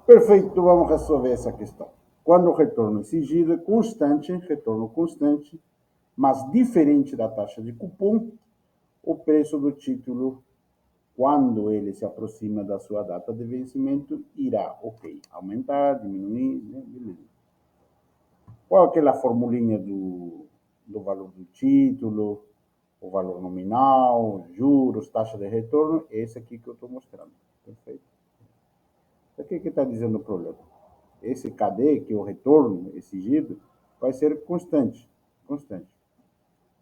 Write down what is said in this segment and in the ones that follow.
Perfeito, vamos resolver essa questão. Quando o retorno exigido é constante, retorno constante, mas diferente da taxa de cupom, o preço do título, quando ele se aproxima da sua data de vencimento, irá, ok, aumentar, diminuir, né? Beleza. Qual é aquela formulinha do valor do título, o valor nominal, juros, taxa de retorno? Esse aqui que eu estou mostrando. Perfeito? O que está dizendo o problema? Esse KD, que é o retorno exigido, vai ser constante. Constante.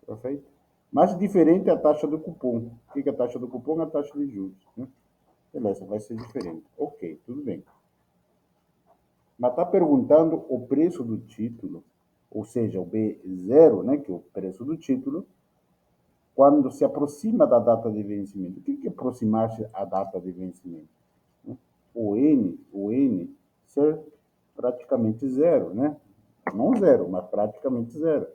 Perfeito? Mas diferente a taxa do cupom. O que é a taxa do cupom? A taxa de juros. Né? Beleza, vai ser diferente. Ok, tudo bem. Mas está perguntando o preço do título, ou seja, o B0, né, que é o preço do título, quando se aproxima da data de vencimento. O que é aproximar-se à data de vencimento? O N ser praticamente zero, né? Não zero, mas praticamente zero.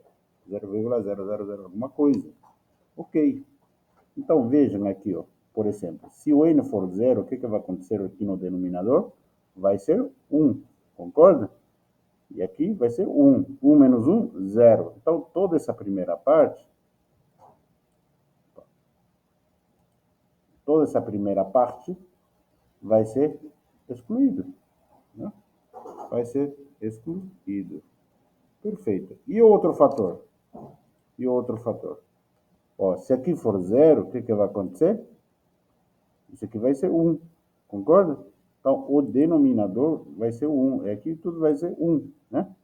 0,000 alguma coisa. Ok. Então vejam aqui, ó, por exemplo, se o N for zero, o que vai acontecer aqui no denominador? Vai ser 1, concorda? E aqui vai ser 1. 1 menos 1, 0. Então toda essa primeira parte, vai ser excluído. Né? Vai ser excluído. Perfeito. E outro fator? Ó, se aqui for zero, o que vai acontecer? Isso aqui vai ser 1. Concorda? Então, o denominador vai ser 1. Aqui tudo vai ser 1, né?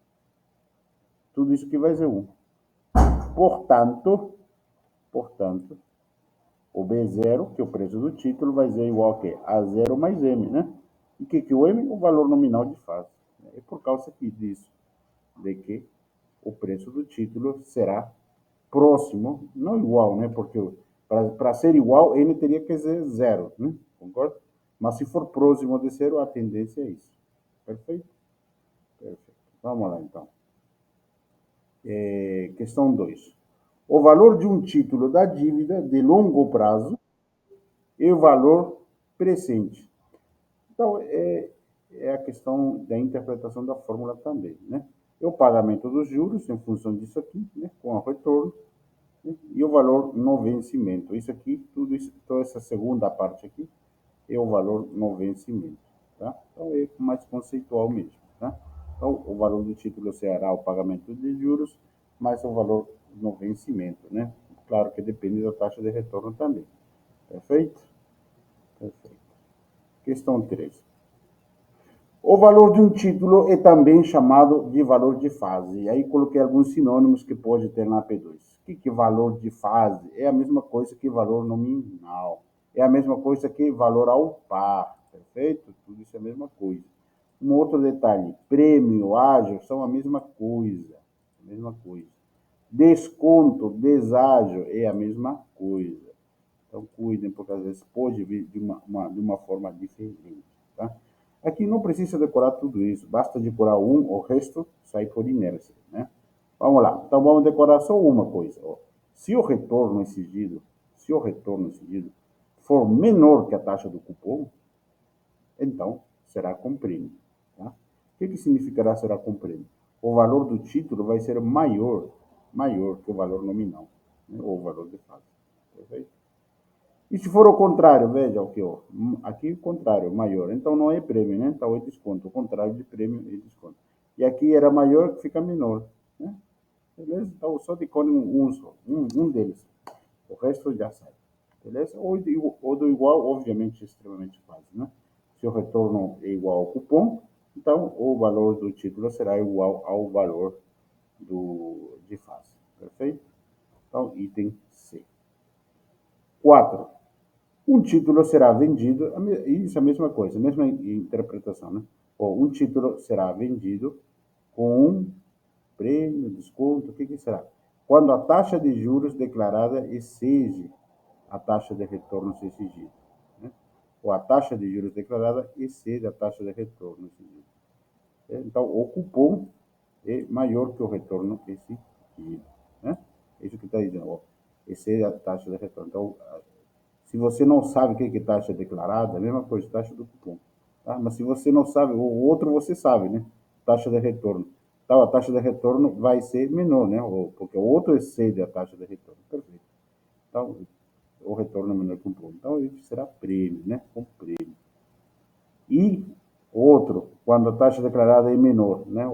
Tudo isso aqui vai ser 1. Portanto, o B0, que é o preço do título, vai ser igual a quê? A 0 mais M, né? E o que é o M? O valor nominal de fase. É por causa aqui disso, de que o preço do título será próximo, não igual, né? Porque para ser igual, N teria que ser 0, né? Concorda? Mas se for próximo de 0, a tendência é isso. Perfeito? Perfeito. Vamos lá, então. Questão 2. O valor de um título da dívida de longo prazo e o valor presente. Então, é a questão da interpretação da fórmula também, né? É o pagamento dos juros em função disso aqui, né? Com o retorno, né? E o valor no vencimento. Isso aqui, tudo isso, toda essa segunda parte aqui, é o valor no vencimento, tá? Então, é mais conceitual mesmo, tá? Então, o valor do título será o pagamento de juros, mais o valor no vencimento, né? Claro que depende da taxa de retorno também. Perfeito? Perfeito. Questão 3. O valor de um título é também chamado de valor de fase. E aí coloquei alguns sinônimos que pode ter na P2. O que é valor de fase? É a mesma coisa que valor nominal. É a mesma coisa que valor ao par. Perfeito? Tudo isso é a mesma coisa. Um outro detalhe, prêmio, ágio, são a mesma coisa. A mesma coisa. Desconto, deságio, é a mesma coisa. Então, cuidem, porque às vezes pode vir de uma forma diferente, tá? Aqui não precisa decorar tudo isso, basta decorar um, o resto sai por inércia, né? Vamos lá, então vamos decorar só uma coisa. Ó. Se o retorno exigido for menor que a taxa do cupom, então será com prêmio. Tá? O que significará será com prêmio? O valor do título vai ser maior que o valor nominal, né? Ou o valor de fase. Perfeito? E se for o contrário, veja aqui, ó, aqui o contrário, maior. Então não é prêmio, né? Então é desconto. O contrário de prêmio é desconto. E aqui era maior, fica menor. Né? Beleza? Então só decore um deles. O resto já sai. Beleza? Ou do igual, obviamente, é extremamente fácil, né? Se o retorno é igual ao cupom, então o valor do título será igual ao valor de fase. Perfeito? Então, item C. 4. Um título será vendido, isso é a mesma coisa, a mesma interpretação, né? Ou um título será vendido com um prêmio, desconto, o que será? Quando a taxa de juros declarada excede a taxa de retorno exigida. Né? Ou a taxa de juros declarada excede a taxa de retorno exigida. Então, o cupom é maior que o retorno exigido. Né? Isso que está dizendo, ó, excede a taxa de retorno. Então, se você não sabe o que é taxa declarada, é a mesma coisa, taxa do cupom. Tá? Mas se você não sabe, o outro você sabe, né? Taxa de retorno. Então, a taxa de retorno vai ser menor, né? Porque o outro excede a taxa de retorno. Perfeito. Então, o retorno é menor que um pouco. Então, ele será prêmio, né? Com prêmio. E outro, quando a taxa declarada é menor, né?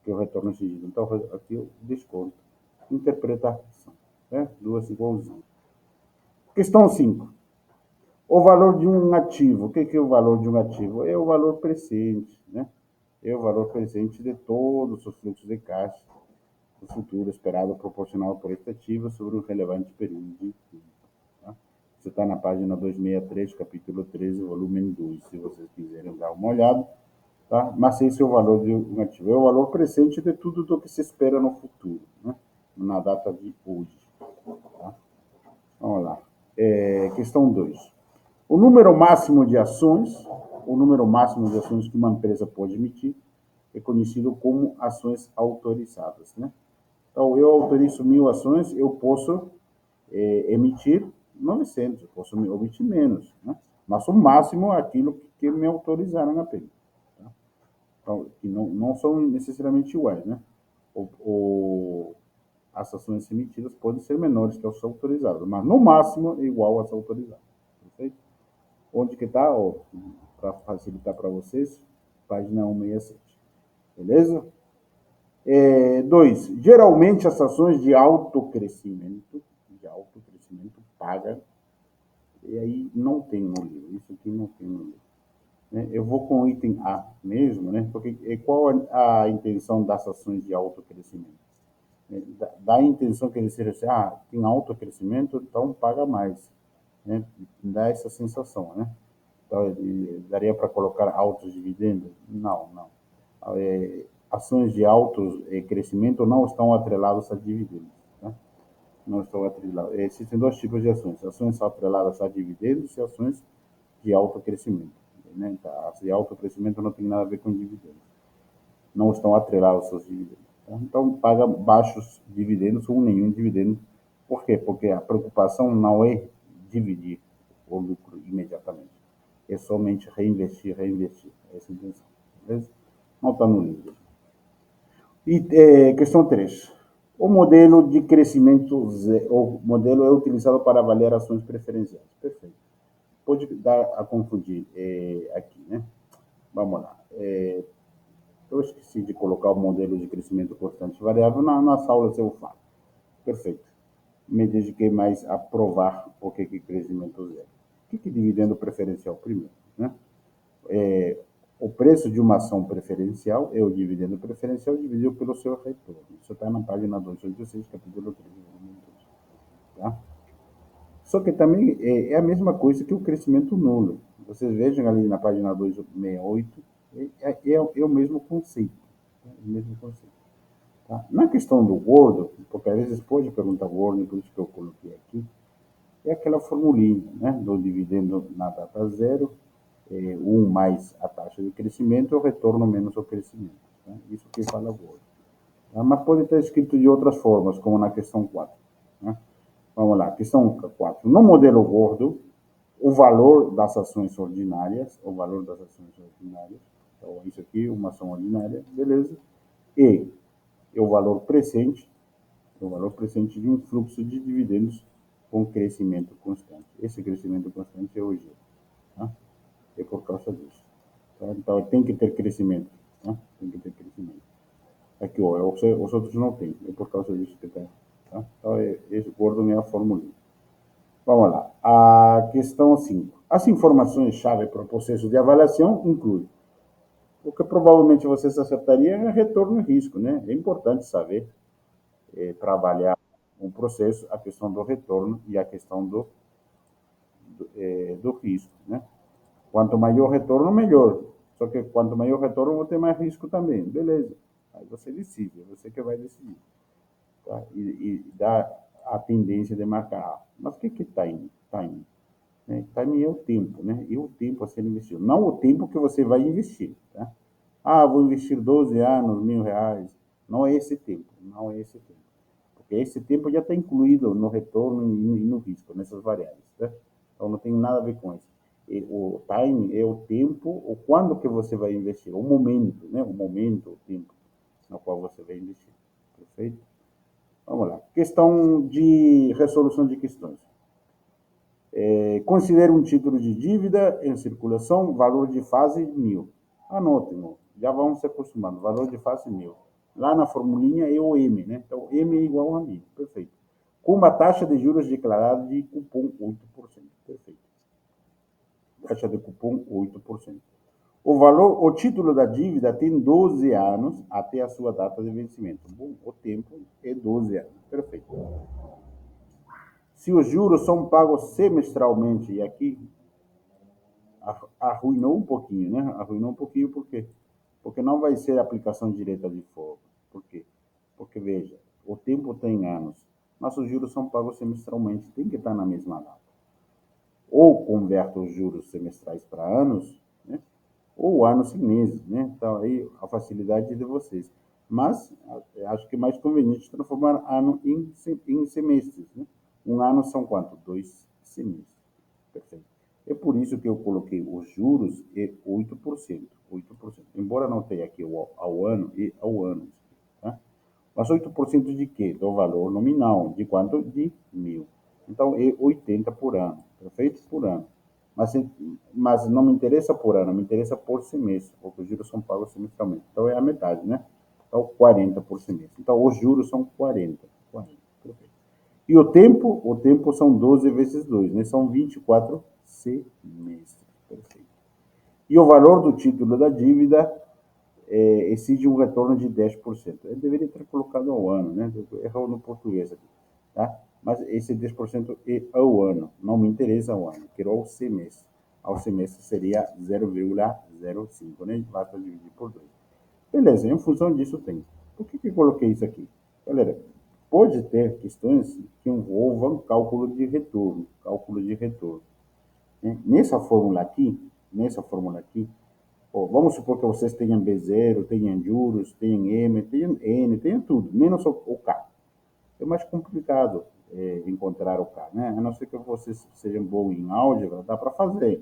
Que o retorno exigido. Então, aqui o desconto. Interpretação. Né? Duas igualzinhas. Questão 5. O valor de um ativo. O que é o valor de um ativo? É o valor presente, né? É o valor presente de todos os fluxos de caixa do futuro esperado proporcional por este ativo sobre um relevante período de tempo. Tá? Você está na página 263, capítulo 13, volume 2, se vocês quiserem dar uma olhada. Tá? Mas esse é o valor de um ativo. É o valor presente de tudo do que se espera no futuro, né? Na data de hoje. Tá? Vamos lá. Questão 2. O número máximo de ações, o número máximo de ações que uma empresa pode emitir é conhecido como ações autorizadas, né? Então, eu autorizo 1.000 ações, eu posso emitir 900, eu posso emitir menos, né? Mas o máximo é aquilo que me autorizaram apenas. Tá? Então, que não são necessariamente iguais, né? As ações emitidas podem ser menores que as autorizadas, mas no máximo é igual às autorizadas. Perfeito? Onde que está? Para facilitar para vocês, página 167. Beleza? 2. Geralmente as ações de alto crescimento pagam, e aí não tem no livro, isso aqui não tem no livro. Né? Eu vou com o item A mesmo, né? Porque qual a intenção das ações de alto crescimento? Dá a intenção que ele seja assim, tem alto crescimento, então paga mais. Né? Dá essa sensação, né? Então, daria para colocar altos dividendos? Não, não. Ações de alto crescimento não estão atreladas a dividendos. Né? Não estão atreladas. Existem dois tipos de ações: ações atreladas a dividendos e ações de alto crescimento. Né? Então, as de alto crescimento não tem nada a ver com dividendos. Não estão atreladas aos dividendos. Tá? Então, paga baixos dividendos ou nenhum dividendo. Por quê? Porque a preocupação não é dividir o lucro imediatamente. É somente reinvestir, reinvestir. Essa é a intenção. Beleza? Não está no livro. E questão 3. O modelo de crescimento, o modelo é utilizado para avaliar ações preferenciais. Perfeito. Pode dar a confundir aqui, né? Vamos lá. Eu esqueci de colocar o modelo de crescimento constante variável nas aulas eu falo. Perfeito. Me dediquei mais a provar o que é crescimento zero. O que é dividendo preferencial primeiro, né? O preço de uma ação preferencial é o dividendo preferencial dividido pelo seu retorno. Isso está na página 286, capítulo 3. Tá? Só que também é a mesma coisa que o crescimento nulo. Vocês vejam ali na página 268, é o mesmo conceito. É o mesmo conceito. Tá? Na questão do gordo, porque às vezes pode perguntar gordo, por isso que eu coloquei aqui, é aquela formulinha, né, do dividendo na data zero, 1 mais a taxa de crescimento, o retorno menos o crescimento. Tá? Isso que fala gordo. Tá? Mas pode estar escrito de outras formas, como na questão 4. Né? Vamos lá, questão 4. No modelo gordo, o valor das ações ordinárias, então isso aqui, uma ação ordinária, beleza, e o valor presente, de um fluxo de dividendos com crescimento constante. Esse crescimento constante é o G. Tá? É por causa disso. Tá? Então, tem que ter crescimento. Tá? Tem que ter crescimento. Aqui, os outros não tem. É por causa disso que tem. Tá? Então, esse gordo é a fórmula. Vamos lá. A questão 5. As informações-chave para o processo de avaliação incluem o que provavelmente vocês acertariam é retorno e risco, né? É importante saber para avaliar um processo a questão do retorno e a questão do risco, né? Quanto maior o retorno, melhor. Só que quanto maior o retorno, vou ter mais risco também. Beleza. Aí você decide, é você que vai decidir. Tá? E dá a tendência de marcar. Mas o que é time? Time. Né? Time é o tempo, né? E o tempo a ser investido. Não o tempo que você vai investir. Tá? Vou investir 12 anos, R$ 1.000. Não é esse tempo. Não é esse tempo. Porque esse tempo já está incluído no retorno e no risco, nessas variáveis. Tá? Então não tem nada a ver com isso. o time é o tempo, o quando que você vai investir, o momento, né? O momento, o tempo no qual você vai investir. Perfeito? Vamos lá. Questão de resolução de questões. Considere um título de dívida em circulação, valor de fase 1.000. Anotem, já vamos se acostumando, valor de fase 1.000. Lá na formulinha é o M, né? Então, M é igual a 1.000. Perfeito. Com uma taxa de juros declarada de cupom 8%. Perfeito. Taxa de cupom 8%. O título da dívida tem 12 anos até a sua data de vencimento. Bom, o tempo é 12 anos. Perfeito. Se os juros são pagos semestralmente, e aqui arruinou um pouquinho, né? Arruinou um pouquinho por quê? Porque não vai ser aplicação direta de folga. Por quê? Porque, veja, o tempo tem anos, mas os juros são pagos semestralmente, tem que estar na mesma data. Ou converte os juros semestrais para anos, né? Ou anos em meses, né? Então, aí a facilidade de vocês. Mas acho que é mais conveniente transformar ano em semestres, né? Um ano são quanto? 2 semestres. Perfeito. É por isso que eu coloquei os juros e 8%. 8%. Embora não tenha aqui ao ano e ao ano. Tá? Mas 8% de quê? Do valor nominal. De quanto? De 1.000. Então, é 80 por ano. Perfeito? Por ano. Mas não me interessa por ano, me interessa por semestre, porque os juros são pagos semestralmente. Então, é a metade, né? Então, 40 por semestre. Então, os juros são 40. 40. Perfeito. E o tempo são 12 vezes 2, né? São 24 semestres. Perfeito. E o valor do título da dívida exige um retorno de 10%. Eu deveria ter colocado ao ano, né? Errou no português aqui, tá? Mas esse 10% é ao ano. Não me interessa ao ano, quero ao semestre. Ao semestre seria 0,05, né? Basta dividir por 2. Beleza, em função disso tem. Por que eu coloquei isso aqui? Galera, pode ter questões que envolvam cálculo de retorno. Cálculo de retorno. Né? Nessa fórmula aqui, vamos supor que vocês tenham B0, tenham juros, tenham M, tenham N, tenham tudo, menos o K. É mais complicado encontrar o K, né? A não ser que vocês sejam bons em álgebra, dá para fazer,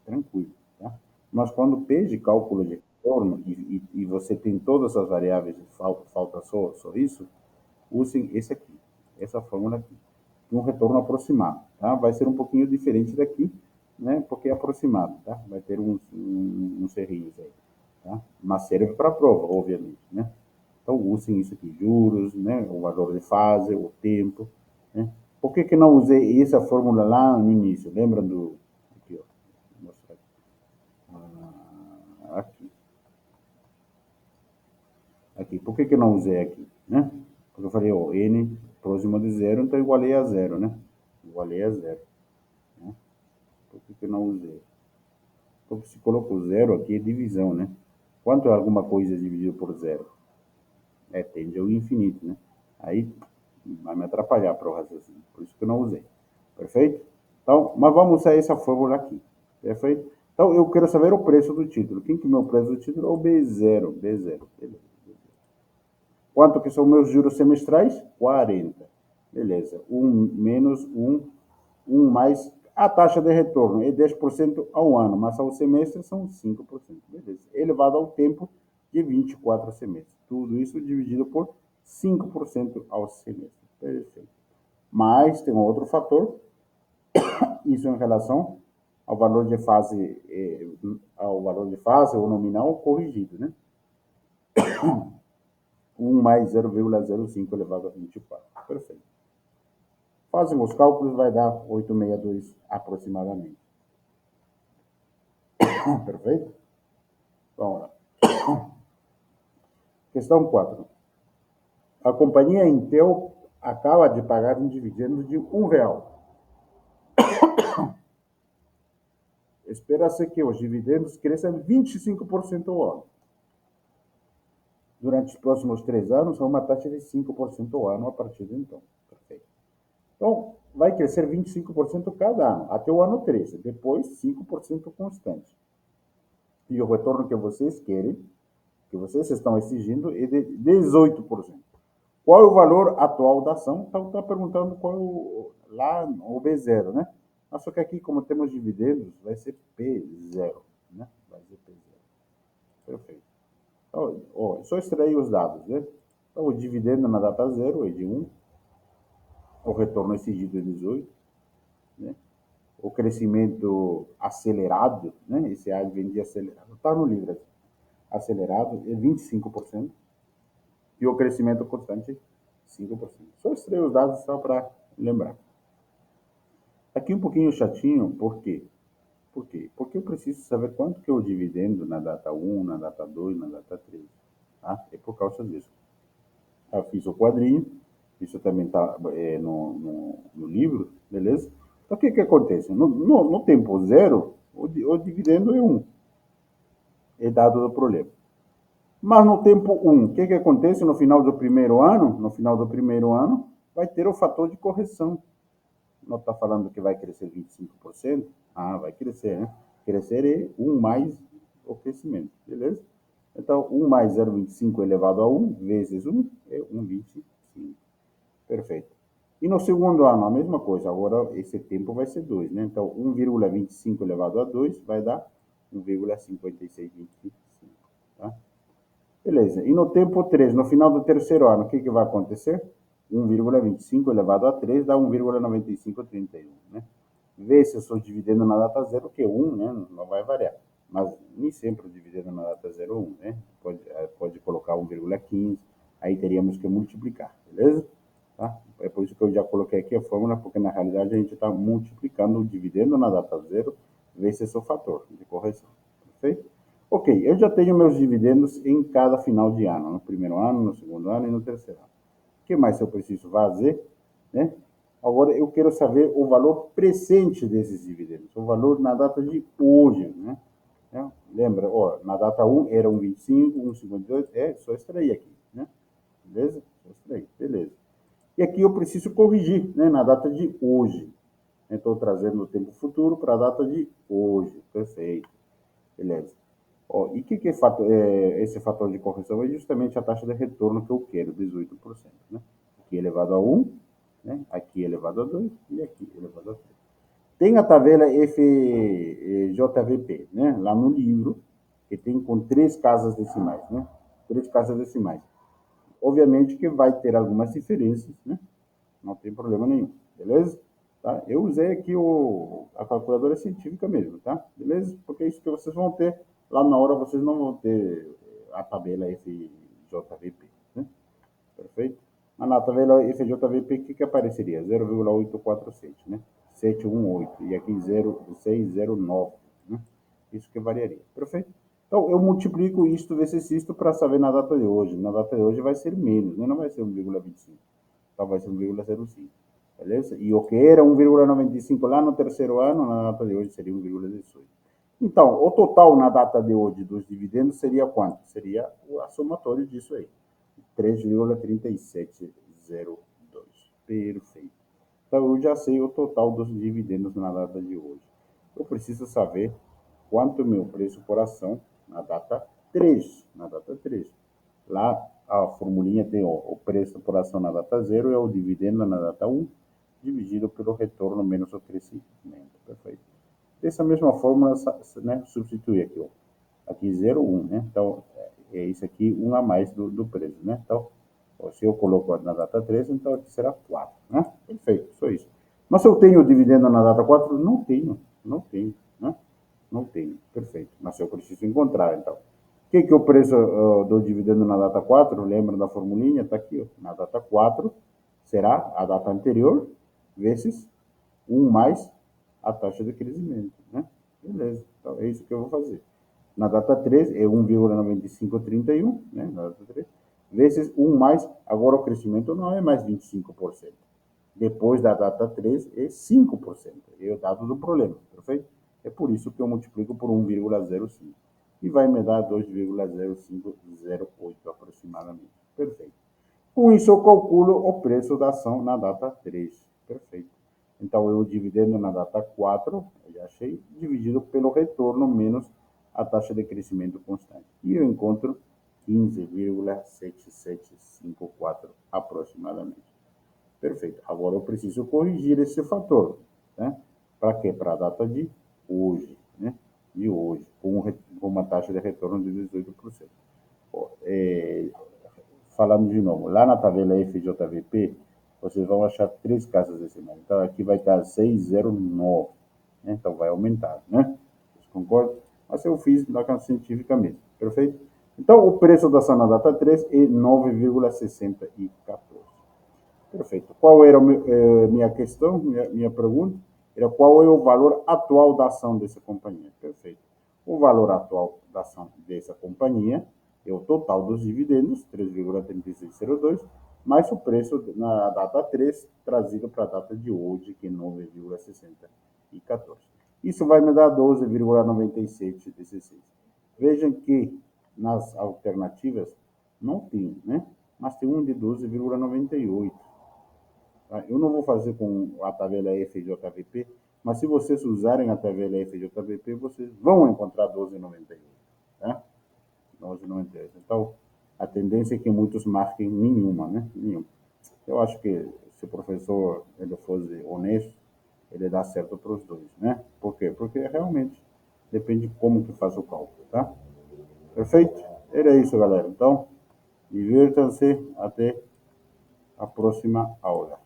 tranquilo, tá? Mas quando pede cálculo de retorno e você tem todas as variáveis, falta só isso, usem esse aqui, essa fórmula aqui, um retorno aproximado, tá? Vai ser um pouquinho diferente daqui, né? Porque é aproximado, tá? Vai ter uns errinhos aí, tá? Mas serve para a prova, obviamente, né? Então, usem isso aqui, juros, né? O valor de fase, o tempo, né? Por que não usei essa fórmula lá no início? Lembra do... Aqui, ó. Vou mostrar aqui. Aqui. Por que não usei aqui, né? Porque eu falei, ó, n próximo de zero, então igualei a zero, né? Igualei a zero. Né? Por que não usei? Porque se colocou zero aqui é divisão, né? Quanto é alguma coisa dividido por zero? Tende ao infinito, né? Aí vai me atrapalhar para o raciocínio. Por isso que eu não usei. Perfeito? Então, mas vamos usar essa fórmula aqui. Perfeito? Então, eu quero saber o preço do título. Quem que é o meu preço do título? É o B0. B0. Beleza. Quanto que são meus juros semestrais? 40. Beleza. 1 menos 1 mais a taxa de retorno é 10% ao ano, mas ao semestre são 5%. Beleza. Elevado ao tempo de 24 semestres. Tudo isso dividido por 5% ao semestre. Perfeito. Mas tem um outro fator, isso em relação ao valor de fase, ou nominal corrigido, né? 1 mais 0,05 elevado a 24. Perfeito. Fazem os cálculos, vai dar 862 aproximadamente. Perfeito? Vamos lá. Questão 4. A companhia Intel acaba de pagar um dividendo de R$ 1. Espera-se que os dividendos cresçam 25% ao ano. Durante os próximos 3 anos, a uma taxa de 5% ao ano a partir de então. Perfeito. Então, vai crescer 25% cada ano, até o ano 13. Depois, 5% constante. E o retorno que vocês querem, que vocês estão exigindo, é de 18%. Qual é o valor atual da ação? Então, está perguntando qual é lá o B0, né? Mas só que aqui, como temos dividendos, vai ser P0, né? Vai ser P0. Perfeito. Então, ó, só extrair os dados, né? Então, o dividendo na data zero é de 1, o retorno exigido é 18, né? O crescimento acelerado, né? Esse A vem de acelerado, está no livro aqui. Acelerado é 25%, e o crescimento constante, 5%. Só extrair os dados só para lembrar. Aqui um pouquinho chatinho, por quê? Por quê? Porque eu preciso saber quanto que é o dividendo na data 1, na data 2, na data 3. Tá? É por causa disso. Eu fiz o quadrinho, isso também está no livro, beleza? Então, o que acontece? No tempo zero, o dividendo é 1, é dado do problema. Mas no tempo 1, o que acontece no final do primeiro ano? No final do primeiro ano, vai ter o fator de correção. Não está falando que vai crescer 25%? Ah, vai crescer, né? Crescer é 1 mais o crescimento, beleza? Então, 1 mais 0,25 elevado a 1 vezes 1 é 1,25. Perfeito. E no segundo ano, a mesma coisa. Agora, esse tempo vai ser 2, né? Então, 1,25 elevado a 2 vai dar 1,5625, tá? Beleza. E no tempo 3, no final do terceiro ano, o que vai acontecer? 1,25 elevado a 3 dá 1,9531, né? Vê se eu sou dividendo na data zero, que é 1, né? Não vai variar. Mas nem sempre o dividendo na data zero é 1, né? Pode colocar 1,15, aí teríamos que multiplicar, beleza? Tá? É por isso que eu já coloquei aqui a fórmula, porque na realidade a gente está multiplicando o dividendo na data zero vezes o fator de correção, perfeito? Ok, eu já tenho meus dividendos em cada final de ano, no primeiro ano, no segundo ano e no terceiro ano. O que mais eu preciso fazer, né? Agora eu quero saber o valor presente desses dividendos, o valor na data de hoje, né? Lembra, ó, na data 1 era 1,25, 1,52, só extrair aqui, né? Beleza? Só extrair, beleza. E aqui eu preciso corrigir, né, na data de hoje. Estou trazendo o tempo futuro para a data de hoje, perfeito, beleza. Ó, e o que é esse fator de correção? É justamente a taxa de retorno que eu quero, 18%. Né? Aqui elevado a 1, né? Aqui elevado a 2 e aqui elevado a 3. Tem a tabela FJVP, né? Lá no livro, que tem com 3 casas decimais. Né? 3 casas decimais. Obviamente que vai ter algumas diferenças, né? Não tem problema nenhum, beleza? Tá? Eu usei aqui a calculadora científica mesmo, tá? Beleza? Porque é isso que vocês vão ter lá na hora, vocês não vão ter a tabela FJVP, né? Perfeito? Mas na tabela FJVP, o que apareceria? 0,847, né? 718, e aqui 0,609, né? Isso que variaria, perfeito? Então, eu multiplico isto vezes isto para saber na data de hoje. Na data de hoje vai ser menos, né? Não vai ser 1,25. Então vai ser 1,05. Beleza? E o que era 1,95 lá no terceiro ano, na data de hoje seria 1,18. Então, o total na data de hoje dos dividendos seria quanto? Seria a somatório disso aí. 3,3702. Perfeito. Então, eu já sei o total dos dividendos na data de hoje. Eu preciso saber quanto é o meu preço por ação na data 3. Na data 3. Lá, a formulinha tem o preço por ação na data 0 é o dividendo na data 1, dividido pelo retorno menos o crescimento. Perfeito. Dessa mesma fórmula, né, substitui aqui, ó. Aqui 0, 1, né? Então, é isso aqui, 1 a mais do preço, né? Então, ó, se eu coloco na data 3, então aqui será 4, né? Perfeito, só isso. Mas se eu tenho dividendo na data 4, não tenho, né? Não tenho, perfeito. Mas eu preciso encontrar, então. O que é o preço do dividendo na data 4? Lembra da formulinha? Está aqui, ó. Na data 4 será a data anterior vezes 1 mais a taxa de crescimento, né? Beleza, então é isso que eu vou fazer. Na data 3 é 1,9531, né? Na data 3, vezes 1 mais, agora o crescimento não é mais 25%. Depois da data 3 é 5%. É o dado do problema, perfeito? É por isso que eu multiplico por 1,05. E vai me dar 2,0508 aproximadamente. Perfeito. Com isso, eu calculo o preço da ação na data 3. Perfeito. Então, eu dividendo na data 4, eu já achei, dividido pelo retorno menos a taxa de crescimento constante. E eu encontro 15,7754 aproximadamente. Perfeito. Agora eu preciso corrigir esse fator, né? Para quê? Para a data de hoje, né? De hoje, com uma taxa de retorno de 18%. Falando de novo, lá na tabela FJVP, vocês vão achar 3 casas decimais. Então, aqui vai estar 609, né? Então, vai aumentar, né? Vocês concordam? Mas eu fiz na casa científica mesmo, perfeito? Então, o preço da ação na data 3 é 9,614. Perfeito. Qual era minha questão, minha pergunta? Era qual é o valor atual da ação dessa companhia? Perfeito. O valor atual da ação dessa companhia é o total dos dividendos, 3,3602, mais o preço na data 3, trazido para a data de hoje, que é 9,614. Isso vai me dar 12,9716. Vejam que nas alternativas não tem, né? Mas tem um de 12,98. Tá? Eu não vou fazer com a tabela FJVP, mas se vocês usarem a tabela FJVP, vocês vão encontrar 12,98. Tá? 12,98. Então, a tendência é que muitos marquem nenhuma, né? Nenhuma. Eu acho que se o professor ele fosse honesto, ele dá certo para os dois, né? Por quê? Porque realmente depende de como que faz o cálculo, tá? Perfeito? Era isso, galera. Então, divirtam-se. Até a próxima aula.